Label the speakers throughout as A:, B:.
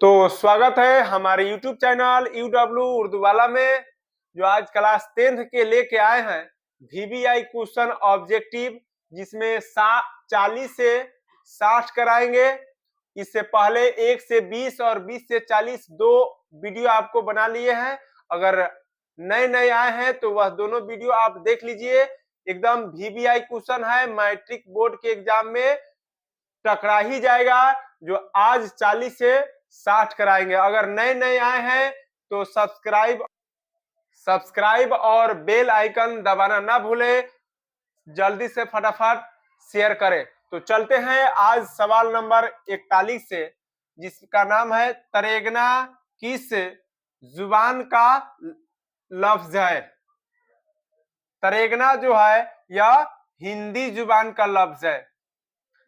A: तो स्वागत है हमारे YouTube चैनल UW उर्दू वाला में। जो आज क्लास 10th के लेके आए हैं VBI क्वेश्चन ऑब्जेक्टिव, जिसमें 40 से 60 कराएंगे। इससे पहले 1 से 20 और 20 से 40 दो वीडियो आपको बना लिए हैं। अगर नए नए आए हैं तो वह दोनों वीडियो आप देख लीजिए। एकदम VBI क्वेश्चन है, मैट्रिक बोर्ड के एग्जाम में टकरा ही जाएगा। जो आज 40 से 60 कराएंगे। अगर नए नए आए हैं तो सब्सक्राइब और बेल आइकन दबाना ना भूले। जल्दी से फटाफट शेयर करें। तो चलते हैं आज सवाल नंबर 41 से, जिसका नाम है तरेगना किस जुबान का लफ्ज है। तरेगना जो है यह हिंदी जुबान का लफ्ज है।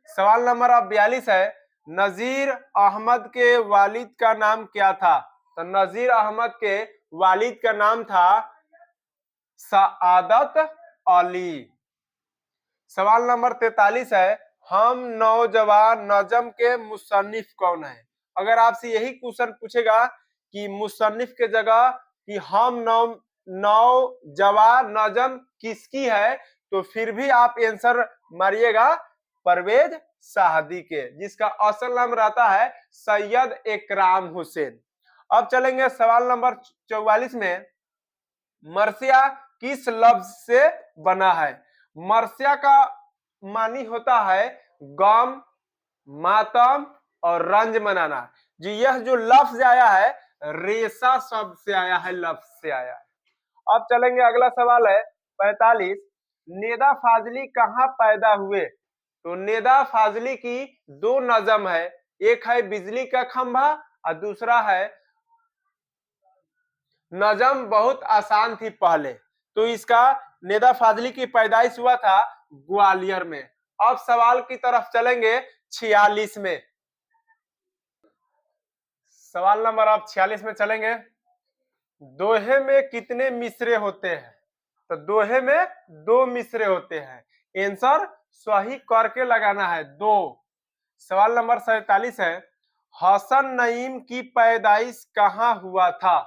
A: सवाल नंबर 42 है, नजीर अहमद के वालिद का नाम क्या था। तो नजीर अहमद के वालिद का नाम था सआदत अली। सवाल नंबर 43 है, हम नौजवान नजम के मुसन्निफ कौन है। अगर आपसे यही क्वेश्चन पूछेगा कि मुसन्निफ के जगह कि हम नौजवान नजम किसकी है, तो फिर भी आप आंसर मारिएगा परवेज साहदी के, जिसका असल नाम रहता है सैयद इकराम हुसैन। अब चलेंगे सवाल नंबर 44 में, मरसिया किस लफ्ज से बना है। मरसिया का मानी होता है गम, मातम और रंज मनाना। जी यह जो लफ्ज आया है रेशा शब्द से आया है, लफ्ज से आया है। अब चलेंगे, अगला सवाल है 45, नेदा फाजली कहाँ पैदा हुए। तो नेदा फाजली की दो नज़म है, एक है बिजली का खंभा और दूसरा है नज़म बहुत आसान थी पहले। तो इसका नेदा फाजली की पैदाइश हुआ था ग्वालियर में। अब सवाल की तरफ चलेंगे 46 में। सवाल नंबर अब 46 में चलेंगे, दोहे में कितने मिसरे होते हैं। तो दोहे में दो मिसरे होते हैं। आंसर सही करके लगाना है, दो। सवाल नंबर 47 है, हसन नईम की पैदाइश कहाँ हुआ था।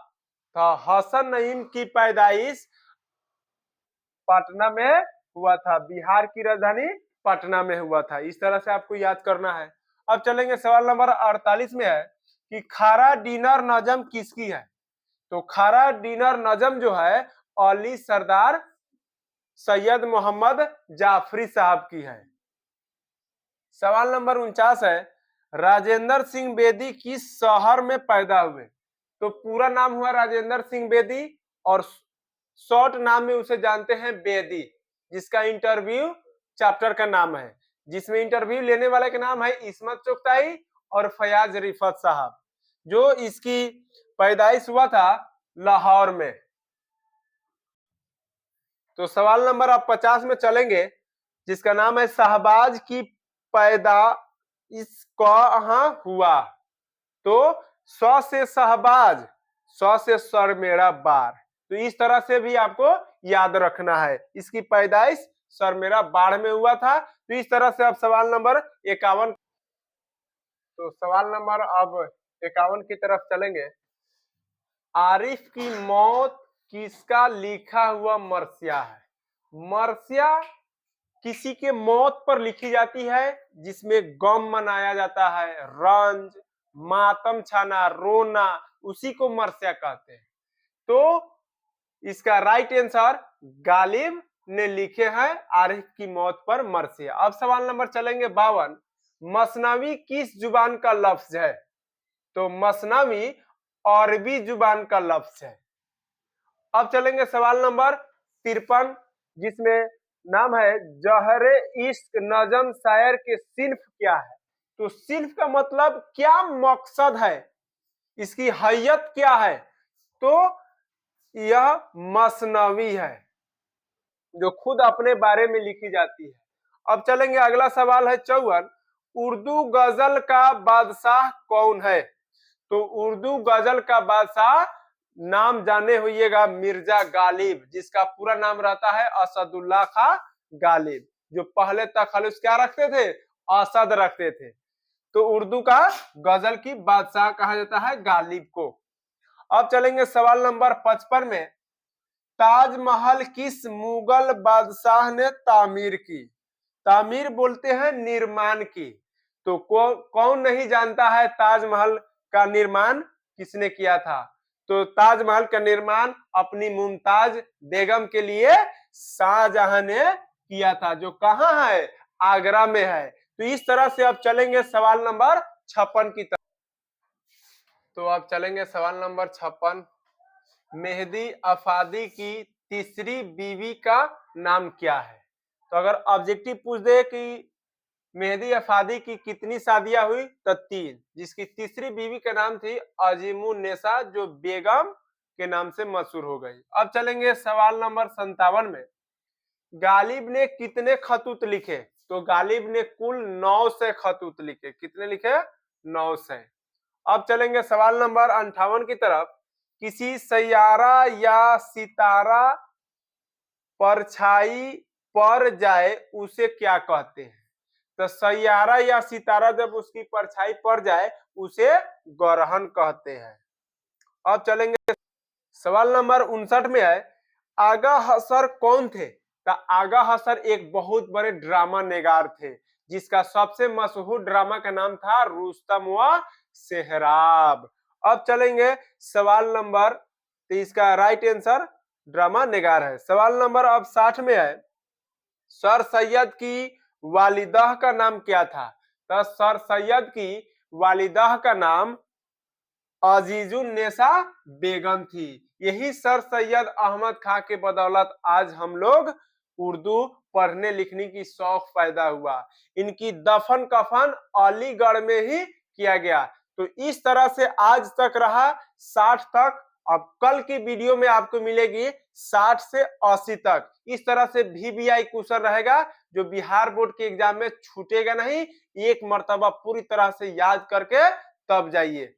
A: तो हसन नईम की पैदाइश पटना में हुआ था, बिहार की राजधानी पटना में हुआ था। इस तरह से आपको याद करना है। अब चलेंगे सवाल नंबर 48 में है कि खारा डिनर नजम किसकी है। तो खारा डिनर नजम जो है अली सरदार सैयद मोहम्मद जाफरी साहब की है। सवाल नंबर 49 है, राजेंद्र सिंह बेदी किस शहर में पैदा हुए। तो पूरा नाम हुआ राजेंद्र सिंह बेदी और शॉर्ट नाम में उसे जानते हैं बेदी, जिसका इंटरव्यू चैप्टर का नाम है, जिसमें इंटरव्यू लेने वाले का नाम है इस्मत चुगताई और फयाज रिफत साहब। जो इसकी पैदाइश हुआ था लाहौर में। तो सवाल नंबर आप 50 में चलेंगे, जिसका नाम है शहबाज की पैदा इस कहाँ हुआ। तो सौ से शहबाज, सौ से शर्मेरा बार। तो इस तरह से भी आपको याद रखना है, इसकी पैदाइश शर्मेरा बाढ़ में हुआ था। तो इस तरह से अब सवाल नंबर 51। तो सवाल नंबर अब 51 की तरफ चलेंगे, आरिफ की मौत किसका लिखा हुआ मरसिया है। मरसिया किसी के मौत पर लिखी जाती है, जिसमें गम मनाया जाता है, रंज, मातम छाना, रोना, उसी को मरसिया कहते हैं। तो इसका राइट आंसर गालिब ने लिखे हैं आरिफ की मौत पर मरसिया। अब सवाल नंबर चलेंगे 52, मसनवी किस जुबान का लफ्ज है। तो मसनवी अरबी जुबान का लफ्ज है। अब चलेंगे सवाल नंबर 53, जिसमें नाम है जहरे इश्क नजम शायर के सिल्फ क्या है। तो सिल्फ का मतलब क्या मकसद है, इसकी हैयत क्या है। तो यह मसनवी है, जो खुद अपने बारे में लिखी जाती है। अब चलेंगे, अगला सवाल है 54, उर्दू गजल का बादशाह कौन है। तो उर्दू गजल का बादशाह नाम जाने होइएगा मिर्जा गालिब, जिसका पूरा नाम रहता है असदुल्ला खां गालिब, जो पहले तखल्लुस क्या रखते थे, असद रखते थे। तो उर्दू का गजल की बादशाह कहा जाता है गालिब को। अब चलेंगे सवाल नंबर 55 में, ताजमहल किस मुगल बादशाह ने तामीर की? तामीर बोलते हैं निर्माण की। तो कौन नहीं जानता है ताजमहल का निर्माण किसने किया था? तो ताजमहल का निर्माण अपनी मुमताज बेगम के लिए शाहजहां ने किया था, जो कहाँ है? आगरा में है। तो इस तरह से अब चलेंगे सवाल नंबर 56 की तरफ। तो अब चलेंगे सवाल नंबर 56, मेहदी अफादी की तीसरी बीवी का नाम क्या है? तो अगर ऑब्जेक्टिव पूछ दे कि मेहदी अफादी की कितनी शादियां हुई, तो 3, जिसकी तीसरी बीवी का नाम थी अजीमुन्नेसा, जो बेगम के नाम से मशहूर हो गई। अब चलेंगे सवाल नंबर 57 में, गालिब ने कितने खतूत लिखे? तो गालिब ने कुल 900 खतूत लिखे। कितने लिखे? 900। अब चलेंगे सवाल नंबर 58 की तरफ, किसी सैयारा या सितारा परछाई पर जाए उसे क्या कहते हैं? तो सैयारा या सितारा जब उसकी परछाई पड़ जाए उसे ग्रहण कहते हैं। अब चलेंगे सवाल नंबर 59 में है, आगा हसर कौन थे? तो आगा हसर एक बहुत बड़े ड्रामा निगार थे, जिसका सबसे मशहूर ड्रामा का नाम था रुस्तम व सेहराब। अब चलेंगे सवाल नंबर, तो इसका राइट आंसर ड्रामा निगार है। सवाल नंबर अब 60 में है, सर सैयद की वालिदा का नाम क्या था? तो सर सैयद की वालिदा का नाम अजीजुन्नेसा बेगम थी। यही सर सैयद अहमद खां के बदौलत आज हम लोग उर्दू पढ़ने लिखने की शौक पैदा हुआ। इनकी दफन कफन अलीगढ़ में ही किया गया। तो इस तरह से आज तक रहा 60 तक। अब कल की वीडियो में आपको मिलेगी 60 से 80 तक। इस तरह से VVI क्वेश्चन रहेगा, जो बिहार बोर्ड के एग्जाम में छूटेगा नहीं। एक मर्तबा पूरी तरह से याद करके तब जाइए।